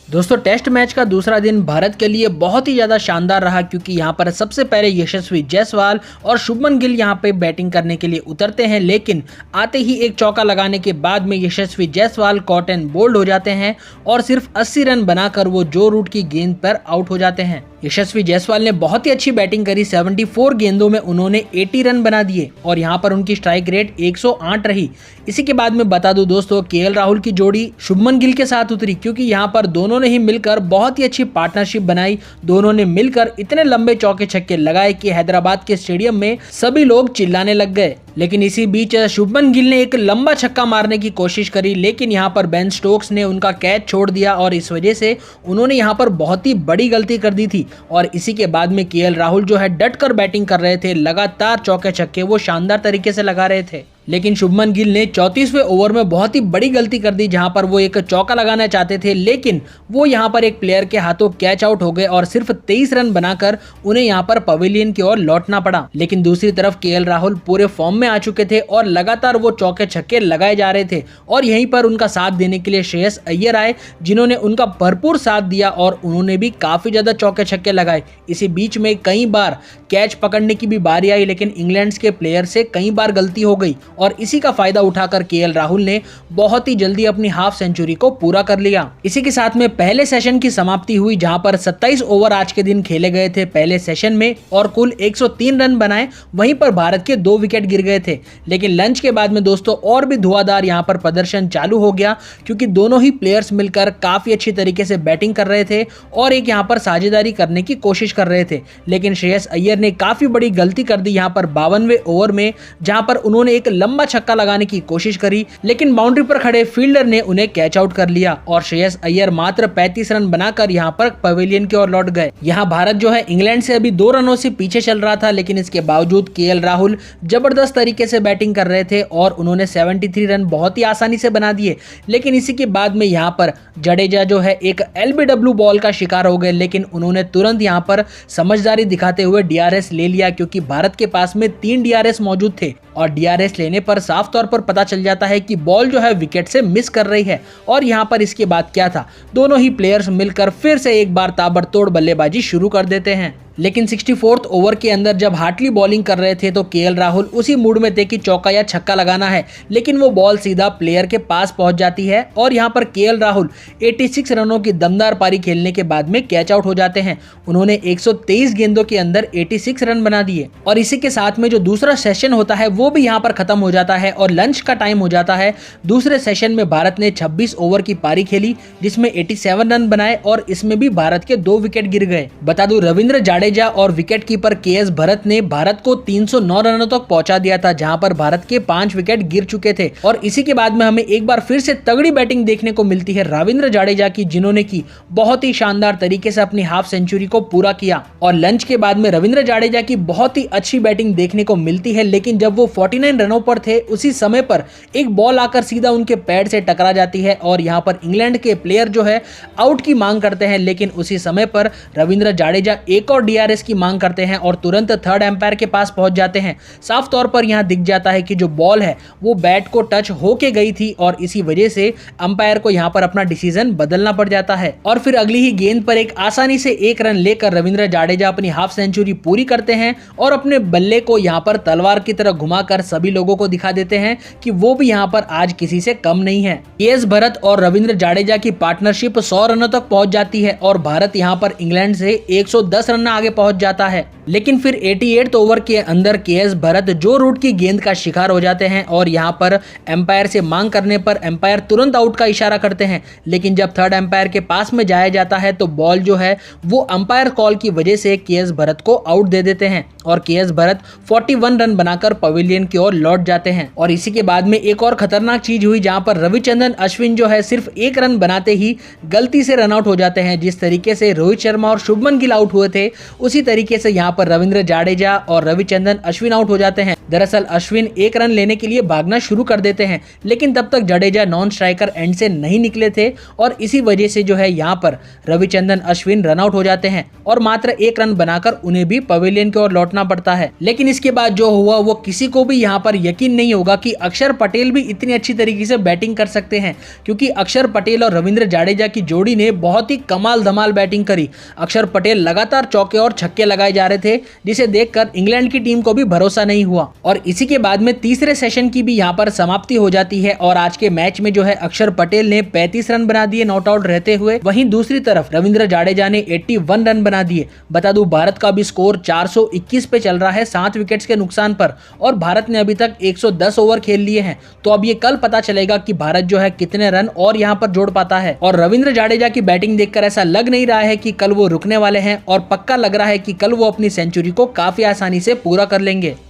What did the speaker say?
दोस्तों test match का दूसरा दिन भारत के लिए बहुत ही ज़्यादा शानदार रहा क्योंकि यहाँ पर सबसे पहले यशस्वी जायसवाल और शुभमन गिल यहाँ पे बैटिंग करने के लिए उतरते हैं, लेकिन आते ही एक चौका लगाने के बाद में यशस्वी जायसवाल कॉट एंड बोल्ड हो जाते हैं और सिर्फ 80 रन बनाकर वो जो रूट की गेंद पर आउट हो जाते हैं। यशस्वी जायसवाल ने बहुत ही अच्छी बैटिंग करी, 74 गेंदों में उन्होंने 80 रन बना दिए और यहाँ पर उनकी स्ट्राइक रेट 108 रही। इसी के बाद में बता दूं दोस्तों, केएल राहुल की जोड़ी शुभमन गिल के साथ उतरी क्योंकि यहाँ पर दोनों ने ही मिलकर बहुत ही अच्छी पार्टनरशिप बनाई। दोनों ने मिलकर इतने लंबे चौके छक्के लगाए कि हैदराबाद के स्टेडियम में सभी लोग चिल्लाने लग गए। लेकिन इसी बीच शुभमन गिल ने एक लंबा छक्का मारने की कोशिश करी, लेकिन यहाँ पर बेन स्टोक्स ने उनका कैच छोड़ दिया और इस वजह से उन्होंने यहाँ पर बहुत ही बड़ी गलती कर दी थी। और इसी के बाद में केएल राहुल जो है डट कर बैटिंग कर रहे थे, लगातार चौके छक्के वो शानदार तरीके से लगा रहे थे। लेकिन शुभमन गिल ने 34वें ओवर में बहुत ही बड़ी गलती कर दी जहां पर वो एक चौका लगाना चाहते थे, लेकिन वो यहां पर एक प्लेयर के हाथों कैच आउट हो गए और सिर्फ 23 रन बनाकर उन्हें यहां पर पवेलियन की ओर लौटना पड़ा। लेकिन दूसरी तरफ केएल राहुल पूरे फॉर्म में आ चुके थे और लगातार वो चौके छक्के लगाए जा रहे थे और यहीं पर उनका साथ देने के लिए श्रेयस अय्यर आए, जिन्होंने उनका भरपूर साथ दिया और उन्होंने भी काफी ज्यादा चौके छक्के लगाए। इसी बीच में कई बार कैच पकड़ने की भी बारी आई, लेकिन इंग्लैंड के प्लेयर से कई बार गलती हो गई और इसी का फायदा उठाकर केएल राहुल ने बहुत ही जल्दी अपनी हाफ सेंचुरी को पूरा कर लिया। इसी के साथ में पहले सेशन की समाप्ति हुई जहां पर 27 ओवर आज के दिन खेले गए थे पहले सेशन में और कुल 103 रन बनाए। वहीं पर भारत के 2 विकेट गिर गए थे। लेकिन लंच के बाद में दोस्तों और भी धुआंधार यहां पर प्रदर्शन चालू हो गया क्योंकि दोनों ही प्लेयर्स मिलकर काफी अच्छी तरीके से बैटिंग कर रहे थे और एक यहां पर साझेदारी करने की कोशिश कर रहे थे। लेकिन श्रेयस अय्यर ने काफी बड़ी गलती कर दी यहां पर 52वें ओवर में, जहां पर उन्होंने एक लंबा छक्का लगाने की कोशिश करी, लेकिन बाउंड्री पर खड़े फील्डर ने उन्हें कैच आउट कर लिया और श्रेयस अय्यर मात्र 35 रन बनाकर यहां पर पवेलियन की ओर लौट गए। यहां भारत जो है इंग्लैंड से अभी 2 रनों से पीछे चल रहा था, लेकिन इसके बावजूद केएल राहुल जबरदस्त तरीके से बैटिंग कर रहे थे और उन्होंने 73 रन बहुत ही आसानी से बना दिए। लेकिन इसी के बाद में यहां पर जडेजा जो है एक एलबीडब्ल्यू बॉल का शिकार हो गए, लेकिन उन्होंने तुरंत यहां पर समझदारी दिखाते हुए डीआरएस ले लिया क्योंकि भारत के पास में 3 डीआरएस मौजूद थे और डीआरएस लेने पर साफ तौर पर पता चल जाता है कि बॉल जो है विकेट से मिस कर रही है। और यहां पर इसके बाद क्या था, दोनों ही प्लेयर्स मिलकर फिर से एक बार ताबड़तोड़ बल्लेबाजी शुरू कर देते हैं। लेकिन 64th ओवर के अंदर जब हार्टली बॉलिंग कर रहे थे तो केएल राहुल उसी मूड में थे कि चौका या छक्का लगाना है, लेकिन वो बॉल सीधा प्लेयर के पास पहुंच जाती है और यहां पर केएल राहुल 86 रनों की दमदार पारी खेलने के बाद में कैच आउट हो जाते हैं। उन्होंने 123 गेंदों के अंदर 86 रन बना दिए और इसी के साथ में जो दूसरा सेशन होता है वो भी यहां पर खत्म हो जाता है और लंच का टाइम हो जाता है। दूसरे सेशन में भारत ने 26 ओवर की पारी खेली जिसमें 87 रन बनाए और इसमें भी भारत के 2 विकेट गिर गए। बता दूं, रविंद्र जाडेजा और विकेट कीपर केएस भरत ने भारत को 309 रनों तक पहुंचा दिया था, जहां पर भारत के 5 विकेट गिर चुके थे। और इसी के बाद में हमें एक बार फिर से तगड़ी बैटिंग देखने को मिलती है रविंद्र जाडेजा की, जिन्होंने की बहुत ही शानदार तरीके से अपनी हाफ सेंचुरी को पूरा किया। और लंच के बाद में रविंद्र जाडेजा की बहुत ही अच्छी बैटिंग देखने को मिलती है, लेकिन जब वो 49 रनों पर थे उसी समय पर एक बॉल आकर सीधा उनके पैड से टकरा जाती है और यहां पर इंग्लैंड के प्लेयर जो है आउट की मांग करते हैं। लेकिन उसी समय पर रविंद्र जाडेजा एक और डीआरएस की मांग करते हैं और तुरंत थर्ड एम्पायर के पास पहुंच जाते हैं। साफ तौर पर यहां दिख जाता है कि जो बॉल है वो बैट को टच होके गई थी और इसी वजह से अंपायर को यहां पर अपना डिसीजन बदलना पड़ जाता है। और फिर अगली ही गेंद पर एक आसानी से 1 रन लेकर रविंद्र जाडेजा अपनी हाफ सेंचुरी पूरी करते हैं और अपने बल्ले को यहां पर तलवार की तरह घुमाकर सभी लोगों को दिखा देते हैं कि वो भी यहां पर आज किसी से कम नहीं है। केएस भरत और रविंद्र जाडेजा की पार्टनरशिप 100 रनों तक पहुंच जाती है और भारत यहां पर इंग्लैंड से 110 रन आगे पहुंच जाता है। लेकिन फिर 88 ओवर के अंदर केएस भरत जो रूट की गेंद का शिकार हो जाते हैं और यहां पर एम्पायर से मांग करने पर एम्पायर तुरंत आउट का इशारा करते हैं। लेकिन जब थर्ड एम्पायर के पास में जाया जाता है तो बॉल जो है वो अंपायर कॉल की वजह से केएस भरत को आउट दे देते हैं और केएस भरत 41 रन बनाकर पवेलियन की ओर लौट जाते हैं। और इसी के बाद में एक और खतरनाक चीज हुई जहां पर रविचंद्रन अश्विन जो है सिर्फ 1 रन बनाते ही गलती से रन आउट हो जाते हैं। जिस तरीके से रोहित शर्मा और शुभमन गिल आउट हुए थे उसी तरीके से यहाँ पर रविंद्र जाडेजा और रविचंद्रन अश्विन आउट हो जाते हैं। दरअसल अश्विन एक रन लेने के लिए भागना शुरू कर देते हैं, लेकिन तब तक जडेजा नॉन स्ट्राइकर एंड से नहीं निकले थे और इसी वजह से जो है यहाँ पर रविचंद्रन अश्विन रन आउट हो जाते हैं और मात्र एक रन बनाकर उन्हें भी पवेलियन की ओर लौटना पड़ता है। लेकिन इसके बाद जो हुआ वो किसी को भी यहाँ पर यकीन नहीं होगा कि अक्षर पटेल भी इतनी अच्छी तरीके से बैटिंग कर सकते हैं, क्योंकि अक्षर पटेल और रविंद्र जाडेजा की जोड़ी ने बहुत ही कमाल धमाल बैटिंग करी। अक्षर पटेल लगातार चौके और छक्के लगाए जा रहे थे, जिसे देखकर इंग्लैंड की टीम को भी भरोसा नहीं हुआ और इसी के बाद में तीसरे सेशन की भी यहाँ पर समाप्ति हो जाती है और आज के मैच में जो है अक्षर पटेल ने 35 रन बना दिए नॉट आउट रहते हुए। वहीं दूसरी तरफ रविंद्र जाडेजा ने 81 रन बना दिए। बता दूं भारत का भी स्कोर 421 पे चल रहा है 7 विकेट्स के नुकसान पर और भारत ने अभी तक 110 ओवर खेल लिए हैं। तो अब ये कल पता चलेगा कि भारत जो है कितने रन और यहाँ पर जोड़ पाता है। और रविंद्र जाडेजा की बैटिंग देखकर ऐसा लग नहीं रहा है कि कल वो रुकने वाले हैं और पक्का लग रहा है कि कल वो अपनी सेंचुरी को काफी आसानी से पूरा कर लेंगे।